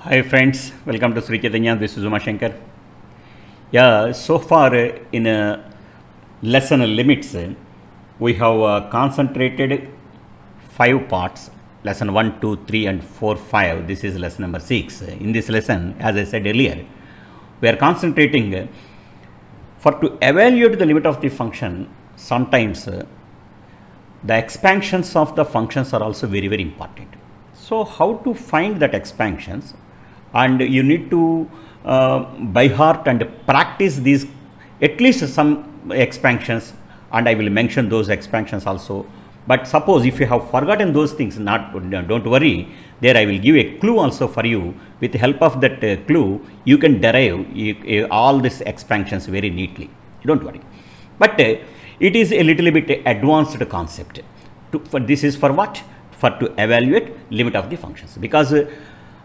Hi friends, welcome to Sri Chaitanya. This is Uma Shankar. Yeah, so far in lesson limits, we have concentrated 5 parts. Lesson 1, 2, 3 and 4, 5. This is lesson number 6. In this lesson, as I said earlier, we are concentrating to evaluate the limit of the function. Sometimes the expansions of the functions are also very important. So how to find that expansions, and you need to by heart and practice these at least some expansions, and I will mention those expansions also. But suppose if you have forgotten those things, don't worry, there I will give a clue also for you. With the help of that clue, you can derive all these expansions very neatly. Don't worry. But it is a little bit advanced concept. This is for what? For to evaluate limit of the functions, because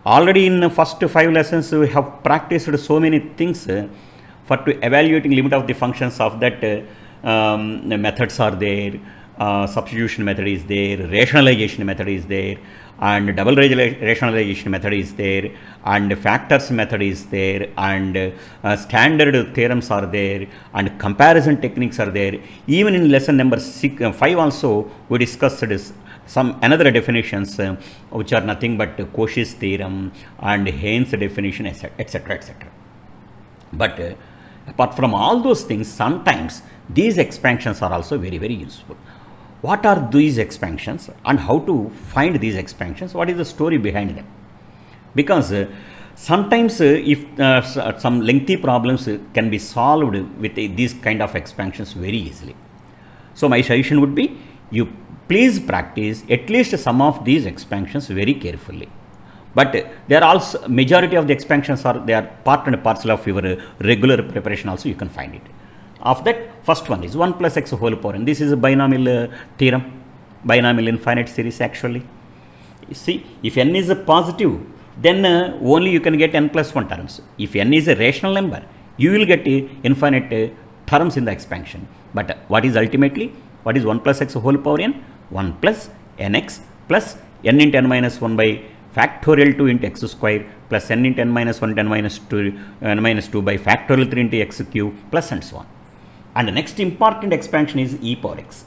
already in the first 5 lessons we have practiced so many things for to evaluating limit of the functions of that. Methods are there, substitution method is there, rationalization method is there, and double rationalization method is there, and factors method is there, and standard theorems are there, and comparison techniques are there. Even in lesson number 5 also we discussed some another definitions which are nothing but Cauchy's theorem and Haynes definition, etc. But apart from all those things, sometimes these expansions are also very useful. What are these expansions and how to find these expansions? What is the story behind them? Because sometimes if some lengthy problems can be solved with these kind of expansions very easily. So my suggestion would be, you please practice at least some of these expansions very carefully. But there are also majority of the expansions they are part and parcel of your regular preparation also, you can find it. Of that, first one is 1 plus x whole power n. This is a binomial theorem, binomial infinite series actually. You see, if n is a positive, then only you can get n plus 1 terms. If n is a rational number, you will get infinite terms in the expansion. But what is ultimately, what is 1 plus x whole power n? 1 plus nx plus n into n minus 1 by factorial 2 into x square plus n into n minus 1 into n minus 2 by factorial 3 into x cube plus and so on. And the next important expansion is e power x.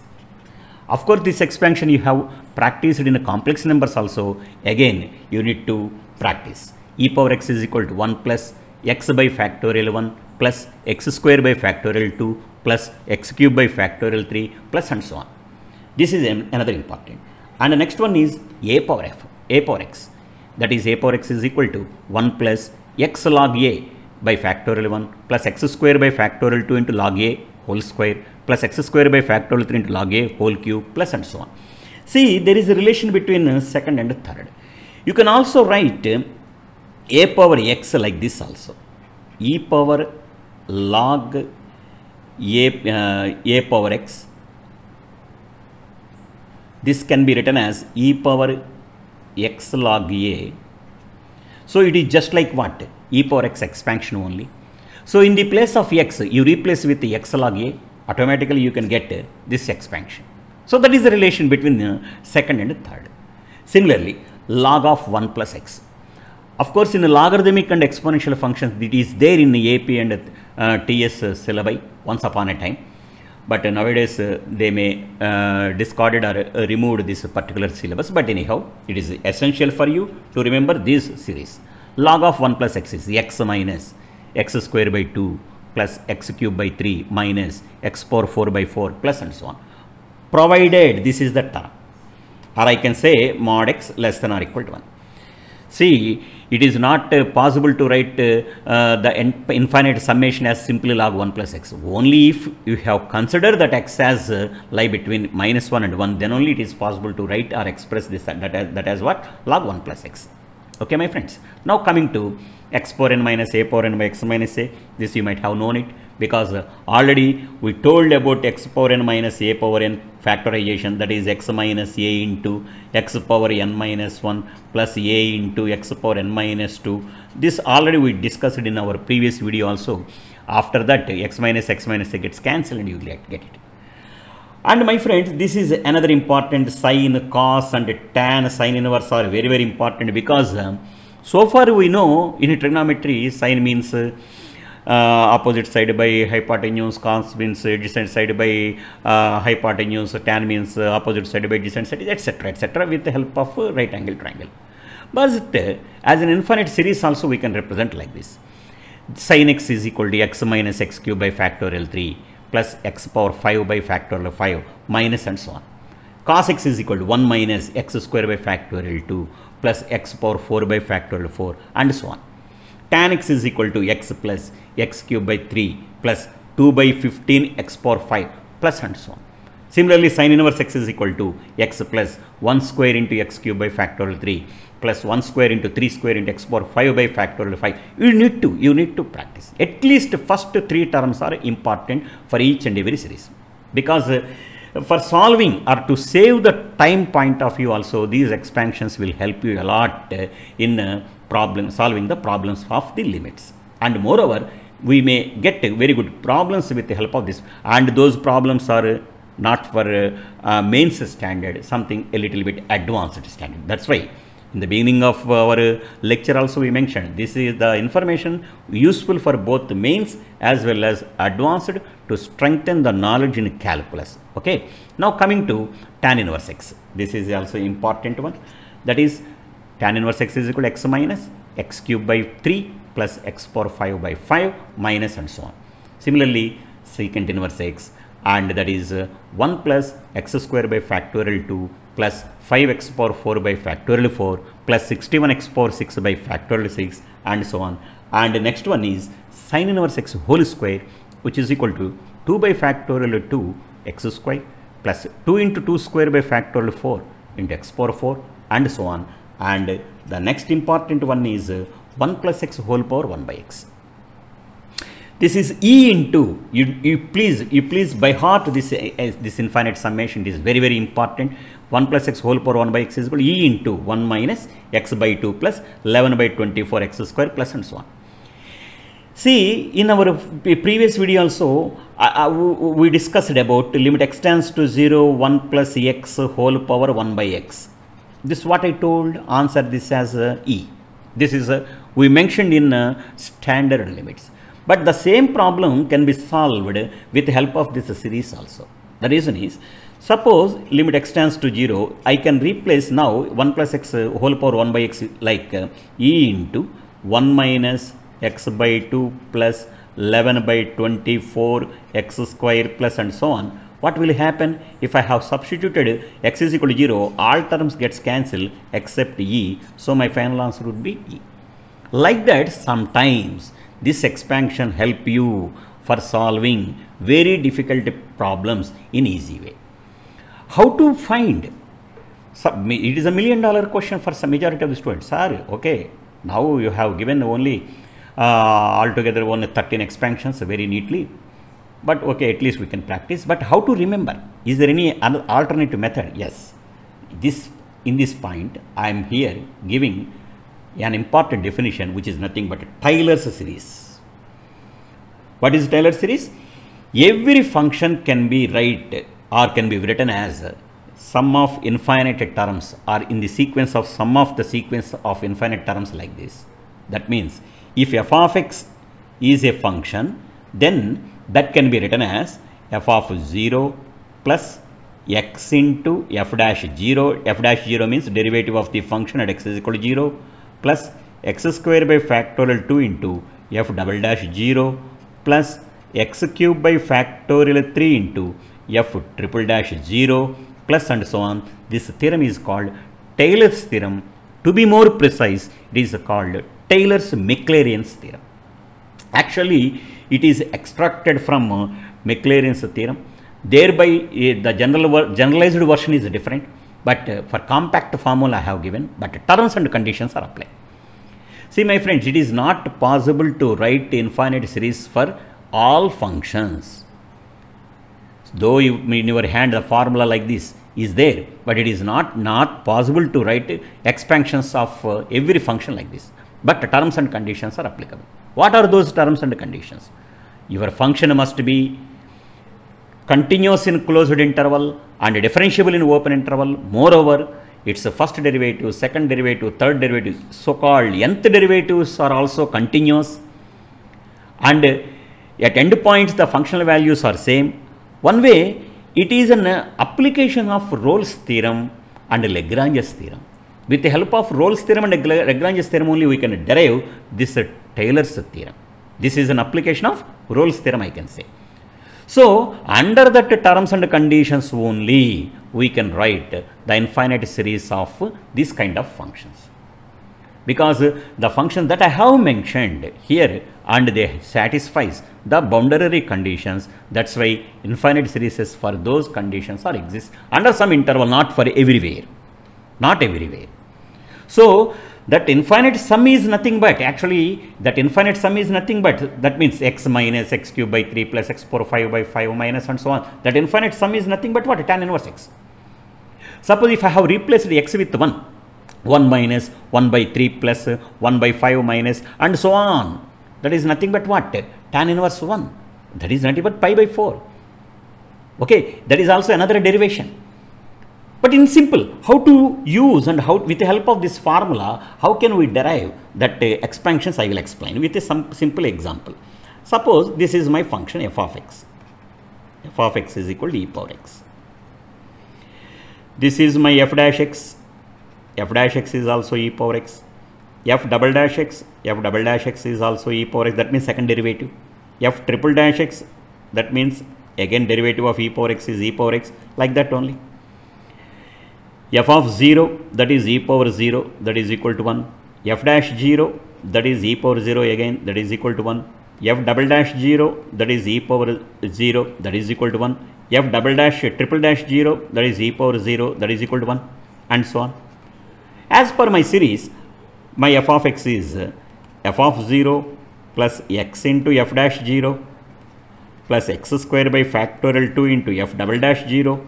Of course, this expansion you have practiced in the complex numbers also. Again, you need to practice. E power x is equal to 1 plus x by factorial 1 plus x square by factorial 2 plus x cube by factorial 3 plus and so on. This is another important. And the next one is a power x. That is a power x is equal to 1 plus x log a by factorial 1 plus x square by factorial 2 into log a whole square plus x square by factorial 3 into log a whole cube plus and so on. See, there is a relation between second and third. You can also write a power x like this also. E power log a power x. This can be written as e power x log a. So it is just like what? E power x expansion only. So in the place of x, you replace with the x log a, automatically you can get this expansion. So that is the relation between second and third. Similarly, log of 1 plus x. Of course, in the logarithmic and exponential functions, it is there in the AP and TS syllabi once upon a time. But nowadays they may discarded or removed this particular syllabus. But anyhow, it is essential for you to remember this series. Log of 1 plus x is x minus x square by 2 plus x cube by 3 minus x power 4 by 4 plus and so on. Provided this is the term. Or I can say mod x less than or equal to 1. See, it is not possible to write the infinite summation as simply log 1 plus x. Only if you have considered that x as lie between minus 1 and 1, then only it is possible to write or express this that as what? Log 1 plus x. Okay, my friends. Now coming to x power n minus a power n by x minus a. This you might have known it, because already we told about x power n minus a power n factorization, that is x minus a into x power n minus 1 plus a into x power n minus 2. This already we discussed in our previous video also. After that, x minus a gets cancelled and you get it. And my friends, this is another important. Sine, cos and tan, sine inverse are very important, because So far we know in trigonometry sine means opposite side by hypotenuse, cos means adjacent side by hypotenuse, tan means opposite side by adjacent side, etc., etc., with the help of right angle triangle. But as an infinite series also we can represent like this. Sin x is equal to x minus x cube by factorial 3 plus x power 5 by factorial 5 minus and so on. Cos x is equal to 1 minus x square by factorial 2 plus x power 4 by factorial 4 and so on. Tan x is equal to x plus x cube by 3 plus 2 by 15 x power 5 plus and so on. Similarly, sin inverse x is equal to x plus 1 square into x cube by factorial 3 plus 1 square into 3 square into x power 5 by factorial 5. You need to practice. At least first 3 terms are important for each and every series. Because for solving or to save the time point of view also, these expansions will help you a lot in solving the problems of the limits. And moreover, we may get very good problems with the help of this. And those problems are not for mains standard, something a little bit advanced standard. That's why in the beginning of our lecture also we mentioned this is the information useful for both the mains as well as advanced to strengthen the knowledge in calculus. Okay. Now coming to tan inverse x. This is also important one. That is tan inverse x is equal to x minus x cube by 3 plus x power 5 by 5 minus and so on. Similarly, secant inverse x, and that is 1 plus x square by factorial 2 plus 5x power 4 by factorial 4 plus 61x power 6 by factorial 6 and so on. And the next one is sin inverse x whole square, which is equal to 2 by factorial 2 x square plus 2 into 2 square by factorial 4 into x power 4 and so on. And the next important one is 1 plus x whole power 1 by x. This is E into, you please by heart this infinite summation. It is very, very important. 1 plus x whole power 1 by x is equal to E into 1 minus x by 2 plus 11 by 24 x square plus and so on. See, in our previous video also, we discussed about limit x tends to 0, 1 plus x whole power 1 by x. This is what I told, answer this as E. This is, we mentioned in standard limits. But the same problem can be solved with the help of this series also. The reason is, suppose limit x tends to 0, I can replace now 1 plus x whole power 1 by x like E into 1 minus x by 2 plus 11 by 24 x square plus and so on. What will happen if I have substituted x is equal to 0, all terms gets cancelled except E. So my final answer would be E. Like that, sometimes this expansion help you for solving very difficult problems in easy way. How to find? It is a $1 million question for some majority of the students. Sir, okay, now you have given only altogether only 13 expansions very neatly. But okay, at least we can practice. But how to remember? Is there any other alternative method? Yes. In this point, I am here giving an important definition, which is nothing but Taylor's series. What is Taylor's series? Every function can be written as sum of infinite terms, or in the sequence of sum of the sequence of infinite terms like this. That means if f of x is a function, then that can be written as f of 0 plus x into f dash 0. F dash 0 means derivative of the function at x is equal to 0 plus x square by factorial 2 into f double dash 0 plus x cube by factorial 3 into f triple dash 0 plus and so on. This theorem is called Taylor's theorem. To be more precise, it is called Taylor's Maclaurin's theorem. Actually, it is extracted from Maclaurin's theorem. Thereby, the generalized version is different, but for compact formula I have given, but terms and conditions are applied. See, my friends, it is not possible to write infinite series for all functions. Though in your hand the formula like this is there, but it is not possible to write expansions of every function like this. But terms and conditions are applicable. What are those terms and conditions? Your function must be continuous in closed interval and differentiable in open interval. Moreover, its first derivative, second derivative, third derivative, so-called nth derivatives are also continuous, and at endpoints the functional values are same. One way, it is an application of Rolle's theorem and Lagrange's theorem. With the help of Rolle's theorem and Lagrange's theorem only we can derive this Taylor's theorem. This is an application of Rolle's theorem, I can say. So, under that terms and conditions only we can write the infinite series of this kind of functions. Because the function that I have mentioned here and they satisfies the boundary conditions, that's why infinite series for those conditions are exist under some interval, not for everywhere, not everywhere. So that infinite sum is nothing but, actually that infinite sum is nothing but, that means x minus x cube by 3 plus x power 5 by 5 minus and so on. That infinite sum is nothing but what? Tan inverse x. Suppose if I have replaced x with 1 minus 1 by 3 plus 1 by 5 minus and so on, that is nothing but what? Tan inverse 1. That is nothing but pi by 4. Okay, that is also another derivation. But in simple, how to use and how with the help of this formula, how can we derive that expansions, I will explain with some simple example. Suppose this is my function f of x. F of x is equal to e power x. This is my f dash x. F dash x is also e power x. F double dash x is also e power x, that means second derivative. F triple dash x, that means again derivative of e power x is e power x, like that only. F of 0, that is e power 0, that is equal to 1. F dash 0, that is e power 0 again, that is equal to 1. F double dash 0, that is e power 0, that is equal to 1. F double dash triple dash 0, that is e power 0, that is equal to 1, and so on. As per my series, my f of x is f of 0 plus x into f dash 0 plus x square by factorial 2 into f double dash 0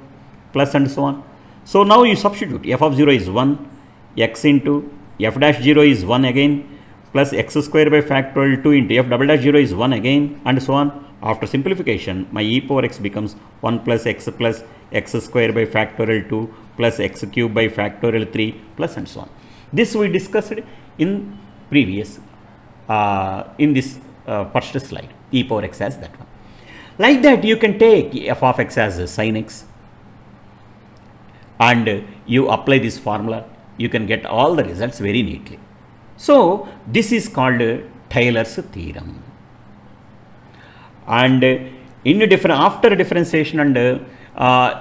plus and so on. So now you substitute f of 0 is 1, x into f dash 0 is 1 again, plus x square by factorial 2 into f double dash 0 is 1 again, and so on. After simplification, my e power x becomes 1 plus x square by factorial 2 plus x cube by factorial 3 plus and so on. This we discussed in previous, in this first slide, e power x as that one. Like that you can take f of x as sin x, and you apply this formula, you can get all the results very neatly. So this is called Taylor's theorem. And after differentiation and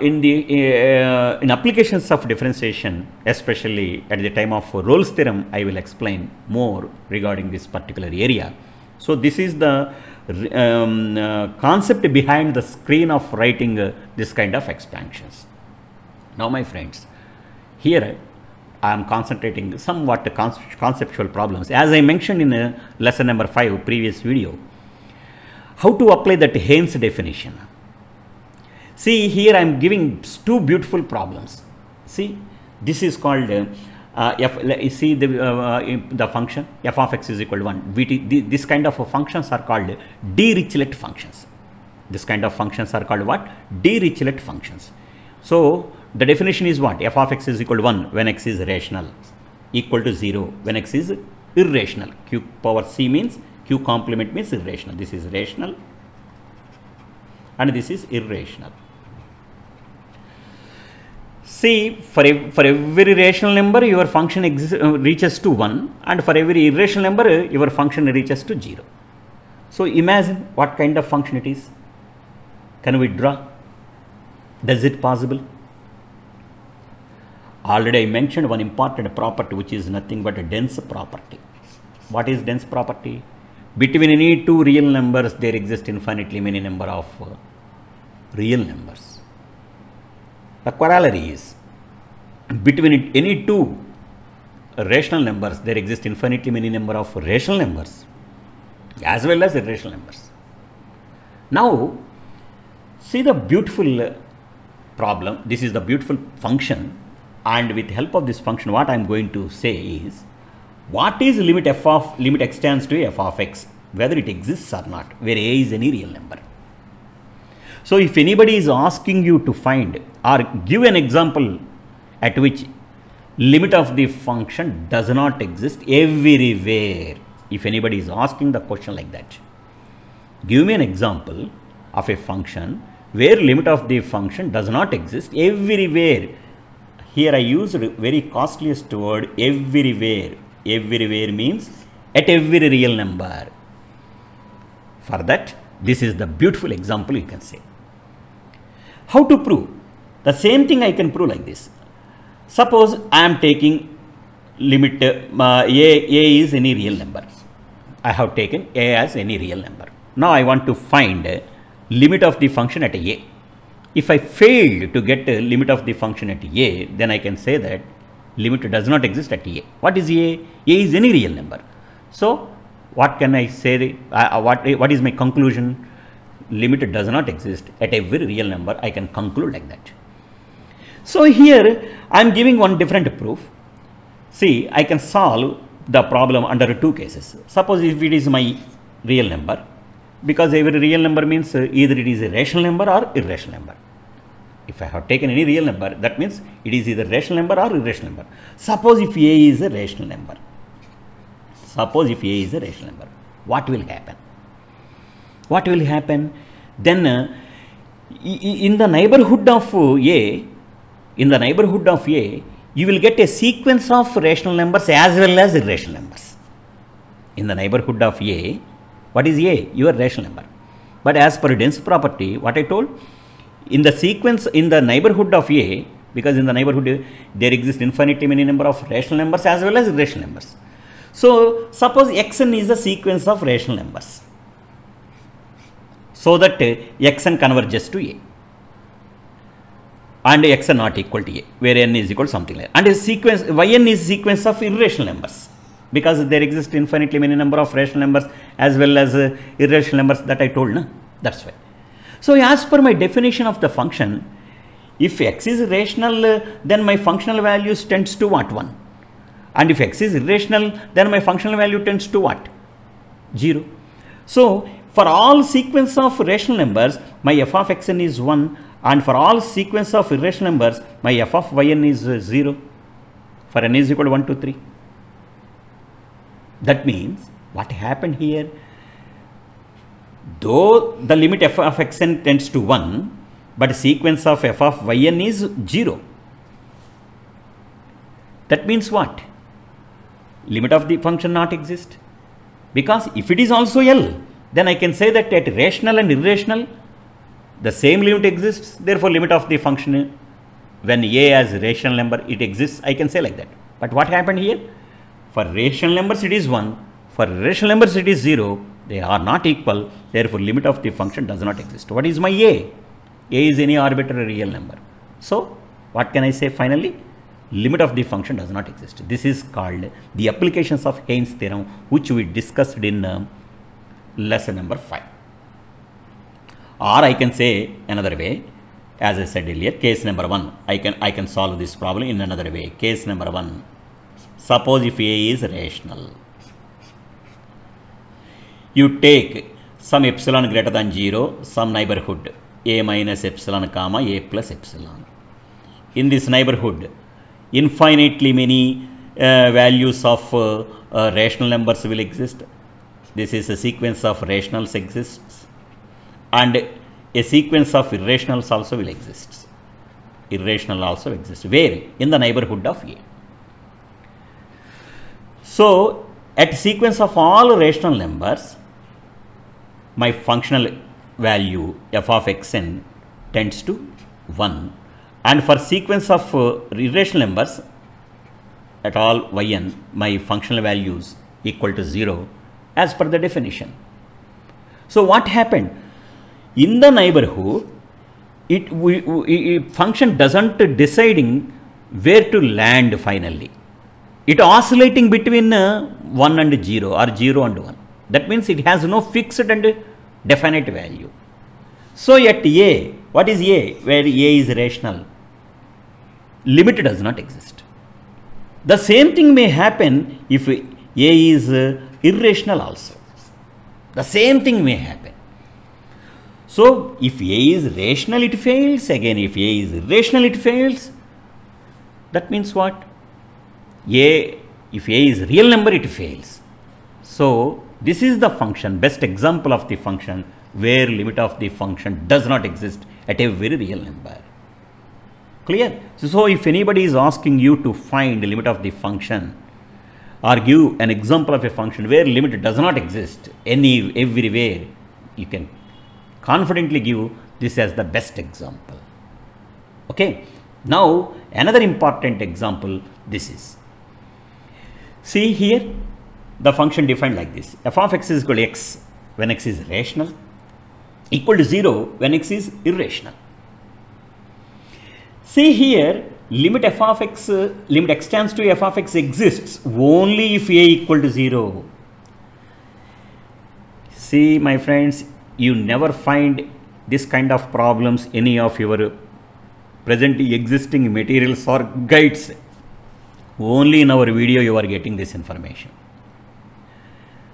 in applications of differentiation, especially at the time of Rolle's theorem, I will explain more regarding this particular area. So this is the concept behind the screen of writing this kind of expansions. Now my friends, here I am concentrating somewhat conceptual problems. As I mentioned in lesson number 5 previous video, how to apply that Haynes definition. See, here I am giving two beautiful problems. See, this is called see the function f of x is equal to 1. This kind of functions are called Dirichlet functions. This kind of functions are called what? Dirichlet functions. So the definition is what? F of x is equal to 1 when x is rational, equal to 0 when x is irrational. Q power c means q complement means irrational. This is rational and this is irrational. See, for every rational number your function reaches to 1, and for every irrational number your function reaches to 0. So imagine what kind of function it is. Can we draw? Does it possible? Already I mentioned one important property, which is nothing but a dense property. What is dense property? Between any two real numbers there exist infinitely many number of real numbers. The corollary is, between any two rational numbers there exist infinitely many number of rational numbers as well as irrational numbers. Now see the beautiful problem. This is the beautiful function, and with help of this function what I am going to say is, what is limit x tends to f of x, whether it exists or not, where a is any real number. So if anybody is asking you to find or give an example at which limit of the function does not exist everywhere. If anybody is asking the question like that, give me an example of a function where limit of the function does not exist everywhere. Here I used very costliest word, everywhere. Everywhere means at every real number. For that, this is the beautiful example you can say. How to prove? The same thing I can prove like this. Suppose I am taking limit a is any real number. I have taken a as any real number. Now I want to find limit of the function at a. If I fail to get a limit of the function at a, then I can say that limit does not exist at a. What is a? A is any real number. So what can I say? What is my conclusion? Limit does not exist at every real number. I can conclude like that. So here I am giving one different proof. See, I can solve the problem under two cases. Suppose if it is my real number, because every real number means either it is a rational number or irrational number. If I have taken any real number, that means it is either rational number or irrational number. Suppose if a is a rational number. Suppose if a is a rational number, what will happen? What will happen? Then in the neighborhood of a, you will get a sequence of rational numbers as well as irrational numbers. In the neighborhood of a, what is a? Your rational number. But as per density property, what I told, in the sequence, in the neighborhood of a, because in the neighborhood there exist infinitely many number of rational numbers as well as irrational numbers. So suppose xn is the sequence of rational numbers, so that xn converges to a, and xn not equal to a, where n is equal to something like that. And a sequence yn is sequence of irrational numbers, because there exist infinitely many number of rational numbers as well as irrational numbers that I told. No? That's why. So as per my definition of the function, if x is rational, then my functional values tends to what? 1. And if x is irrational, then my functional value tends to what? 0. So for all sequence of rational numbers, my f of xn is 1, and for all sequence of irrational numbers, my f of yn is 0, for n is equal to 1, 2, 3. That means what happened here? Though the limit f of xn tends to 1, but sequence of f of yn is 0. That means what? Limit of the function not exist. Because if it is also L, then I can say that at rational and irrational, the same limit exists. Therefore, limit of the function, when a as rational number, it exists. I can say like that. But what happened here? For rational numbers, it is 1. For irrational numbers, it is 0. They are not equal. Therefore, limit of the function does not exist. What is my a? A is any arbitrary real number. So, what can I say finally? Limit of the function does not exist. This is called the applications of Haynes theorem, which we discussed in lesson number 5. Or I can say another way, as I said earlier, case number 1. I can solve this problem in another way. Case number 1. Suppose if a is rational, you take some epsilon greater than 0, some neighborhood a minus epsilon comma a plus epsilon. In this neighborhood, infinitely many values of rational numbers will exist. This is a sequence of rationals exists, and a sequence of irrationals also will exist. Irrational also exists. Where? In the neighborhood of a. So, at sequence of all rational numbers, my functional value f of xn tends to 1. And for sequence of irrational numbers at all yn, my functional values equal to 0 as per the definition. So what happened? In the neighborhood, function doesn't deciding where to land finally. It oscillating between 1 and 0 or 0 and 1. That means it has no fixed and definite value. So at a, what is a? Where a is rational, limit does not exist. The same thing may happen if a is irrational also. The same thing may happen. So if a is rational, it fails. Again, if a is irrational, it fails. That means what? if a is real number, it fails. So this is the function, best example of the function where limit of the function does not exist at a very real number. Clear? So if anybody is asking you to find the limit of the function or give an example of a function where limit does not exist everywhere, you can confidently give this as the best example. Okay. Now another important example this is. See here, the function defined like this: f of x is equal to x when x is rational, equal to 0 when x is irrational. See here, limit f of x, limit x tends to f of x exists only if a equal to 0. See my friends, you never find this kind of problems any of your presently existing materials or guides. Only in our video you are getting this information.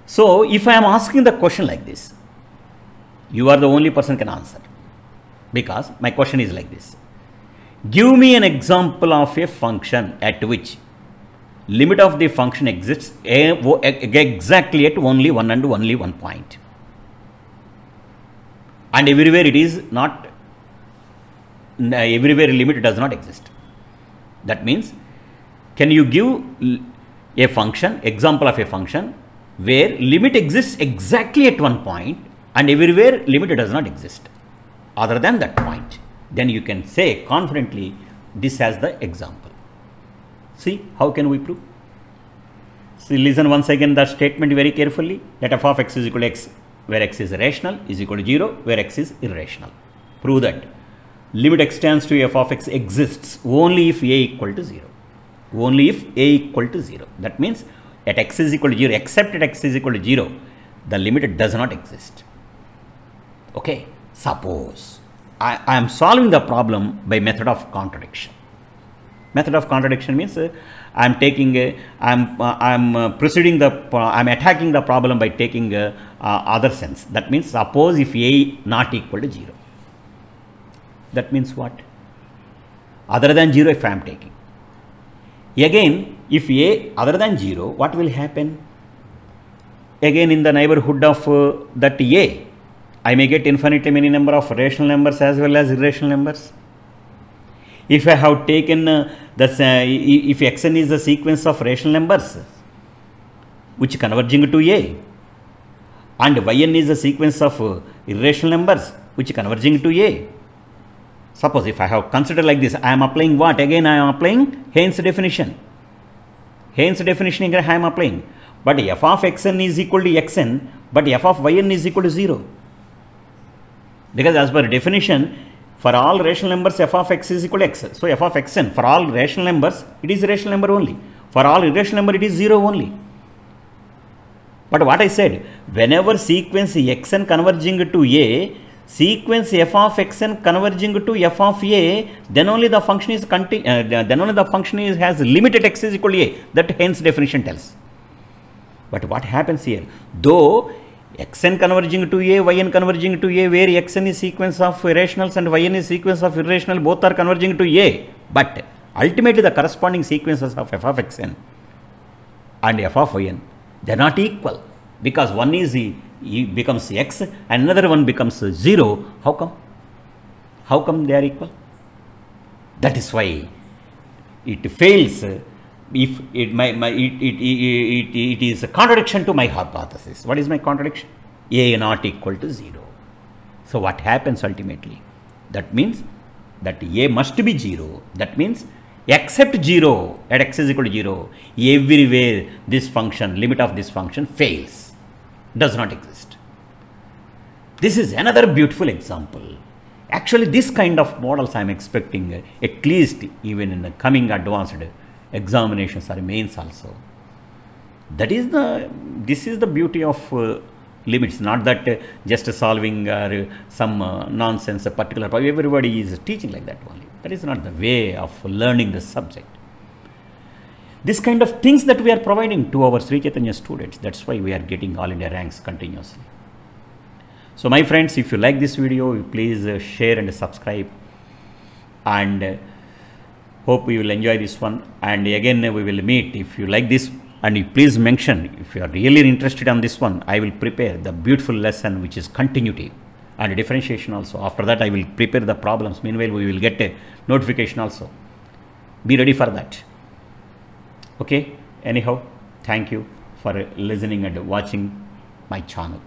So if I am asking the question like this, you are the only person can answer, because my question is like this: give me an example of a function at which limit of the function exists exactly at only one and only one point, and everywhere it is not, everywhere limit does not exist. That means, can you give a function, example of a function where limit exists exactly at one point and everywhere limit does not exist other than that point? Then you can say confidently this as the example. See, how can we prove? See, listen once again the statement very carefully, that f of x is equal to x where x is rational is equal to 0 where x is irrational. Prove that limit x tends to f of x exists only if a equal to 0. Only if a equal to 0. That means at x is equal to 0, except at x is equal to 0, the limit does not exist. Okay. Suppose I am solving the problem by method of contradiction. Method of contradiction means I am taking proceeding I am attacking the problem by taking other sense. That means suppose if a not equal to 0. That means what? Other than 0 if I am taking. Again, if a other than 0, what will happen? Again, in the neighborhood of that a, I may get infinitely many number of rational numbers as well as irrational numbers. If I have taken if xn is the sequence of rational numbers which converging to a, and yn is the sequence of irrational numbers which converging to a. Suppose if I have considered like this, I am applying what? Again I am applying Haynes definition. Haynes definition again I am applying. But f of xn is equal to xn, but f of yn is equal to 0. Because as per definition, for all rational numbers f of x is equal to x. So f of xn, for all rational numbers, it is rational number only. For all irrational number, it is 0 only. But what I said, whenever sequence xn converging to a, sequence f of xn converging to f of a, then only the function is has limit at x is equal to a. That Haynes definition tells. But what happens here? Though xn converging to a, yn converging to a, where xn is sequence of rationals and yn is sequence of irrational, both are converging to a. But ultimately the corresponding sequences of f of xn and f of yn, they are not equal, because one is becomes x and another one becomes 0. How come? How come they are equal? That is why it fails if it is a contradiction to my hypothesis. What is my contradiction? A not equal to 0. So what happens ultimately? That means that a must be 0. That means except 0 at x is equal to 0, everywhere this function, limit of this function fails, does not exist. This is another beautiful example. Actually, this kind of models I am expecting at least even in the coming advanced examinations or mains also. That is this is the beauty of limits, not that just solving some nonsense, a particular problem. Everybody is teaching like that only. That is not the way of learning the subject. This kind of things that we are providing to our Sri Chaitanya students, that's why we are getting all India ranks continuously. So my friends, if you like this video, please share and subscribe, and Hope you will enjoy this one, and again we will meet. If you like this, and you please mention if you are really interested on this one, I will prepare the beautiful lesson which is continuity and differentiation also. After that I will prepare the problems. Meanwhile we will get a notification also. Be ready for that. Okay, anyhow, thank you for listening and watching my channel.